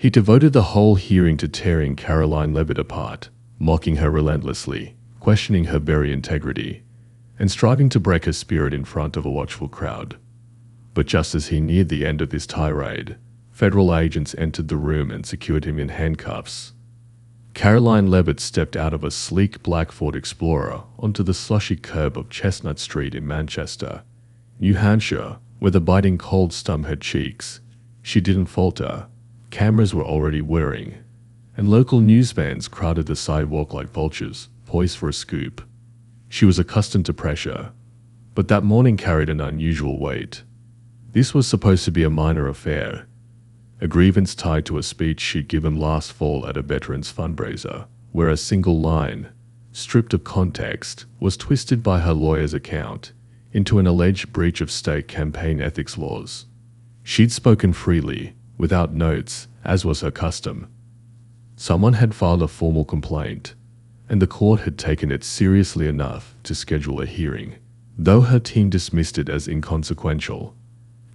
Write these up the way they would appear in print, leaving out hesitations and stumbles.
He devoted the whole hearing to tearing Karoline Leavitt apart, mocking her relentlessly, questioning her very integrity, and striving to break her spirit in front of a watchful crowd. But just as he neared the end of his tirade, federal agents entered the room and secured him in handcuffs. Karoline Leavitt stepped out of a sleek black Ford Explorer onto the slushy curb of Chestnut Street in Manchester, New Hampshire, where the biting cold stung her cheeks. She didn't falter. Cameras were already whirring, and local newsvans crowded the sidewalk like vultures, poised for a scoop. She was accustomed to pressure, but that morning carried an unusual weight. This was supposed to be a minor affair, a grievance tied to a speech she'd given last fall at a veterans fundraiser, where a single line, stripped of context, was twisted by her lawyer's account into an alleged breach of state campaign ethics laws. She'd spoken freely, without notes, as was her custom. Someone had filed a formal complaint, and the court had taken it seriously enough to schedule a hearing, though her team dismissed it as inconsequential.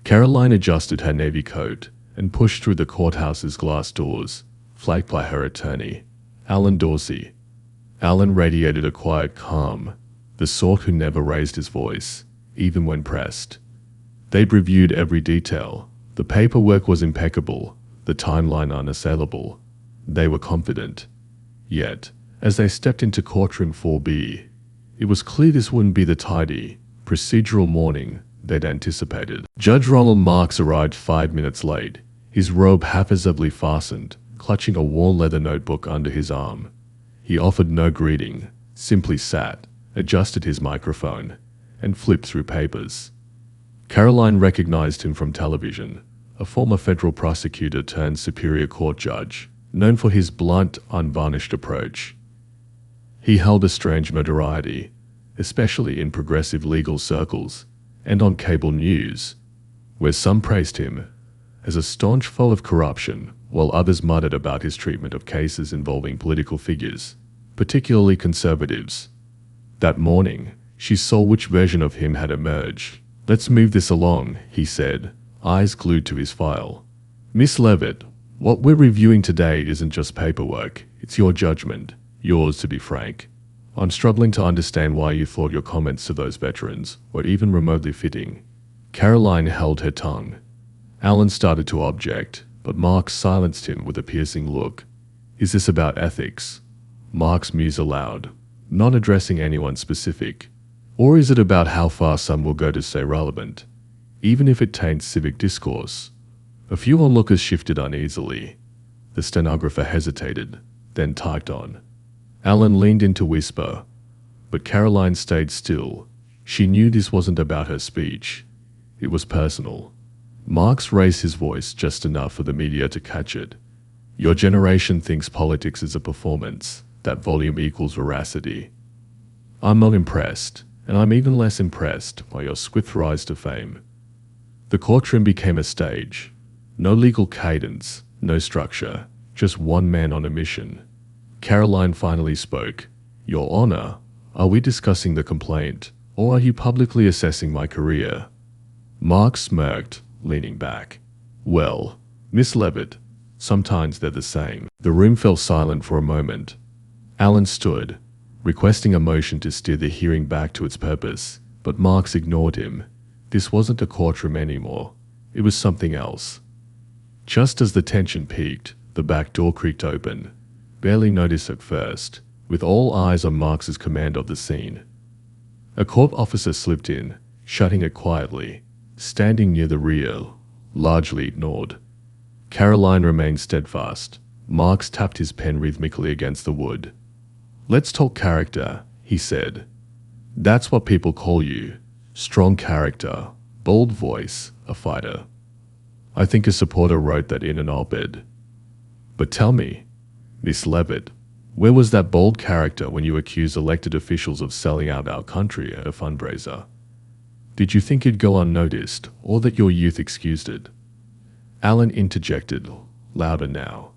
Karoline adjusted her navy coat and pushed through the courthouse's glass doors, flanked by her attorney, Alan Dorsey. Alan radiated a quiet calm, the sort who never raised his voice, even when pressed. They'd reviewed every detail. The paperwork was impeccable, the timeline unassailable. They were confident. Yet, as they stepped into courtroom 4B, it was clear this wouldn't be the tidy, procedural morning they'd anticipated. Judge Ronald Marks arrived 5 minutes late, his robe haphazardly fastened, clutching a worn leather notebook under his arm. He offered no greeting, simply sat, adjusted his microphone, and flipped through papers. Karoline recognized him from television, a former federal prosecutor turned Superior Court judge, known for his blunt, unvarnished approach. He held a strange notoriety, especially in progressive legal circles and on cable news, where some praised him as a staunch foe of corruption, while others muttered about his treatment of cases involving political figures, particularly conservatives. That morning, she saw which version of him had emerged. "Let's move this along," he said, eyes glued to his file. "Miss Leavitt, what we're reviewing today isn't just paperwork, it's your judgment, yours to be frank. I'm struggling to understand why you thought your comments to those veterans were even remotely fitting." Karoline held her tongue. Alan started to object, but Marks silenced him with a piercing look. "Is this about ethics?" Marks mused aloud, not addressing anyone specific. "Or is it about how far some will go to stay relevant, even if it taints civic discourse?" A few onlookers shifted uneasily. The stenographer hesitated, then typed on. Alan leaned in to whisper, but Karoline stayed still. She knew this wasn't about her speech. It was personal. Marks raised his voice just enough for the media to catch it. "Your generation thinks politics is a performance, that volume equals veracity. I'm not impressed, and I'm even less impressed by your swift rise to fame." The courtroom became a stage. No legal cadence, no structure, just one man on a mission. Karoline finally spoke. "Your Honor, are we discussing the complaint, or are you publicly assessing my career?" Mark smirked, leaning back. "Well, Miss Leavitt, sometimes they're the same." The room fell silent for a moment. Alan stood, requesting a motion to steer the hearing back to its purpose, but Marks ignored him. This wasn't a courtroom anymore. It was something else. Just as the tension peaked, the back door creaked open, barely noticed at first, with all eyes on Marks's command of the scene. A court officer slipped in, shutting it quietly, standing near the rear, largely ignored. Karoline remained steadfast. Marks tapped his pen rhythmically against the wood. "Let's talk character," he said. "That's what people call you. Strong character, bold voice, a fighter. I think a supporter wrote that in an op-ed. But tell me, Miss Leavitt, where was that bold character when you accused elected officials of selling out our country at a fundraiser? Did you think it'd go unnoticed, or that your youth excused it?" Alan interjected, louder now.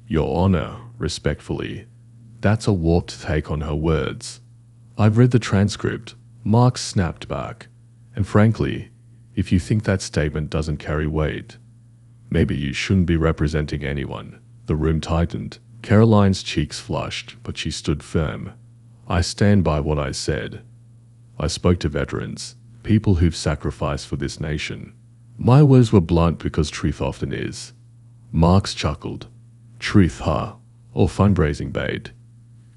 "Your Honor, respectfully, that's a warped take on her words. I've read the transcript," Mark snapped back, "and frankly, if you think that statement doesn't carry weight, Maybe you shouldn't be representing anyone. The room tightened. Karoline's cheeks flushed, but she stood firm. I stand by what I said. I spoke to veterans, people who've sacrificed for this nation. My words were blunt because truth often is. Marks chuckled. Truth, huh? Or fundraising bait?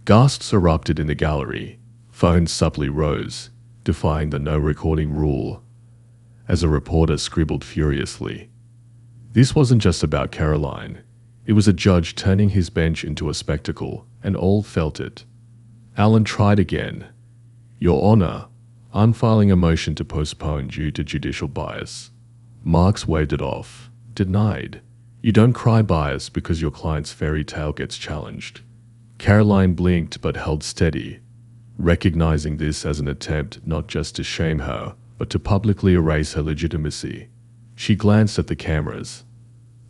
Gasps erupted in the gallery. Phones subtly rose, defying the no recording rule, as a reporter scribbled furiously. This wasn't just about Karoline. It was a judge turning his bench into a spectacle, and all felt it. Alan tried again. Your Honor, I'm filing a motion to postpone due to judicial bias. Marks waved it off. Denied. You don't cry bias because your client's fairy tale gets challenged. Karoline blinked but held steady, recognizing this as an attempt not just to shame her, but to publicly erase her legitimacy. She glanced at the cameras.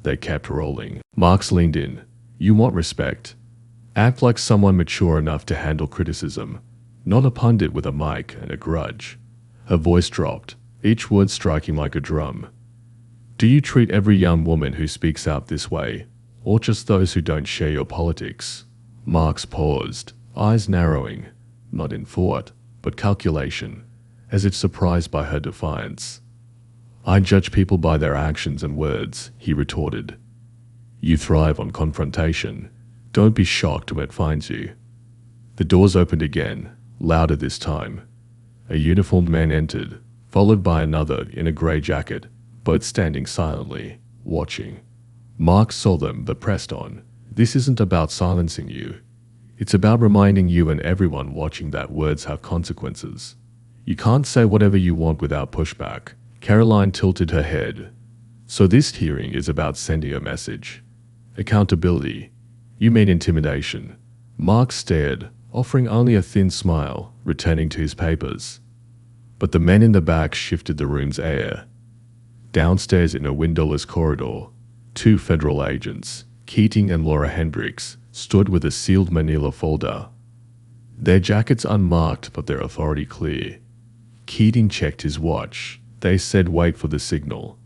They kept rolling. Marks leaned in. You want respect? Act like someone mature enough to handle criticism, not a pundit with a mic and a grudge. Her voice dropped, each word striking like a drum. Do you treat every young woman who speaks out this way, or just those who don't share your politics? Marks paused, eyes narrowing, not in thought, but calculation, as if surprised by her defiance. I judge people by their actions and words, he retorted. You thrive on confrontation. Don't be shocked when it finds you. The doors opened again, louder this time. A uniformed man entered, followed by another in a grey jacket, both standing silently, watching. Marks saw them but pressed on. This isn't about silencing you. It's about reminding you and everyone watching that words have consequences. You can't say whatever you want without pushback. Karoline tilted her head. So this hearing is about sending a message. Accountability. You mean intimidation. Marks stared, offering only a thin smile, returning to his papers. But the men in the back shifted the room's air. Downstairs in a windowless corridor, two federal agents, Keating and Laura Hendricks, stood with a sealed manila folder. Their jackets unmarked but their authority clear. Keating checked his watch. They said wait for the signal.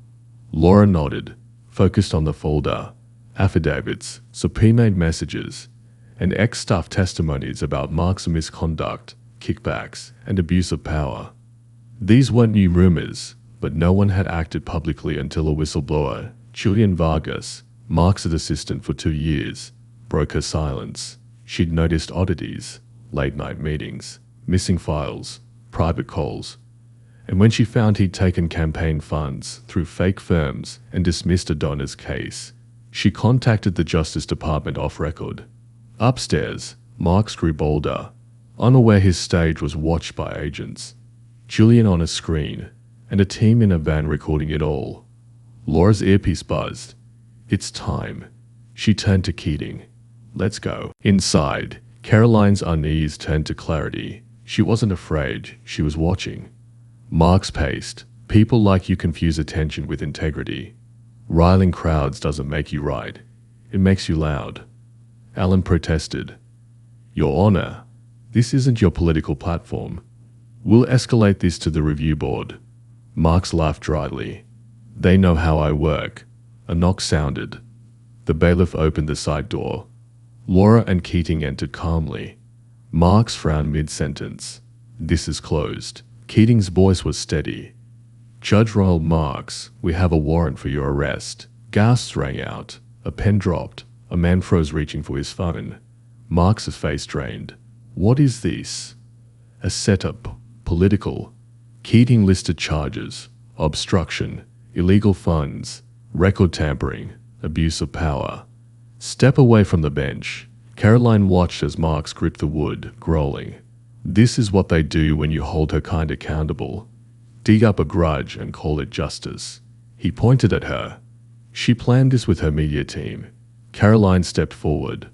Laura nodded, focused on the folder. Affidavits, subpoenaed messages, and ex-staff testimonies about Marks' misconduct, kickbacks, and abuse of power. These weren't new rumors, but no one had acted publicly until a whistleblower, Julian Vargas, Marks' assistant for 2 years, broke her silence. She'd noticed oddities, late-night meetings, missing files, private calls. And when she found he'd taken campaign funds through fake firms and dismissed a donor's case, she contacted the Justice Department off record. Upstairs, Marks grew bolder, unaware his stage was watched by agents. Julian on a screen, and a team in a van recording it all. Laura's earpiece buzzed. It's time. She turned to Keating. Let's go. Inside, Karoline's unease turned to clarity. She wasn't afraid, she was watching. Marks paced. People like you confuse attention with integrity. Riling crowds doesn't make you right. It makes you loud. Alan protested. Your Honor, this isn't your political platform. We'll escalate this to the review board. Marks laughed dryly. They know how I work. A knock sounded. The bailiff opened the side door. Laura and Keating entered calmly. Marks frowned mid-sentence. This is closed. Keating's voice was steady. Judge Ronald Marks, we have a warrant for your arrest. Gasps rang out. A pen dropped. A man froze reaching for his phone. Marks' face drained. What is this? A setup. Political. Keating listed charges. Obstruction. Illegal funds. Record tampering. Abuse of power. Step away from the bench. Karoline watched as Marks gripped the wood, growling. This is what they do when you hold her kind accountable. Dig up a grudge and call it justice. He pointed at her. She planned this with her media team. Karoline stepped forward.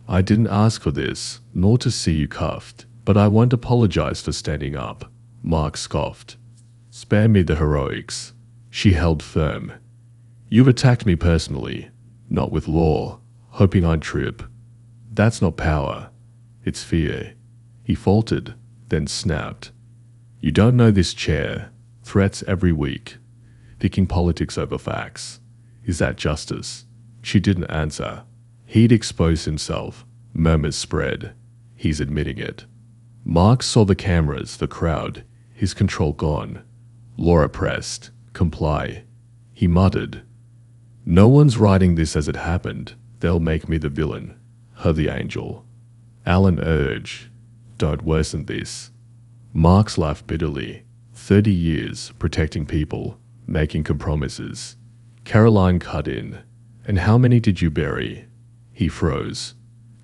I didn't ask for this, nor to see you cuffed, but I won't apologize for standing up. Mark scoffed. Spare me the heroics. She held firm. You've attacked me personally, not with law, hoping I'd trip. That's not power. It's fear. He faltered, then snapped. You don't know this chair. Threats every week. Picking politics over facts. Is that justice? She didn't answer. He'd exposed himself. Murmurs spread. He's admitting it. Mark saw the cameras, the crowd, his control gone. Laura pressed. Comply. He muttered. No one's writing this as it happened. They'll make me the villain. Her the angel. Alan urged. Don't worsen this. Marks laughed bitterly. 30 years protecting people, making compromises. Karoline cut in. And how many did you bury? He froze.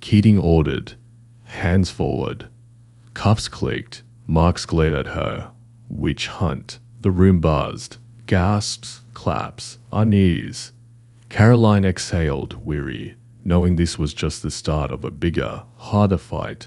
Keating ordered. Hands forward. Cuffs clicked. Marks glared at her. Witch hunt. The room buzzed. Gasps, claps, unease. Karoline exhaled, weary, knowing this was just the start of a bigger, harder fight.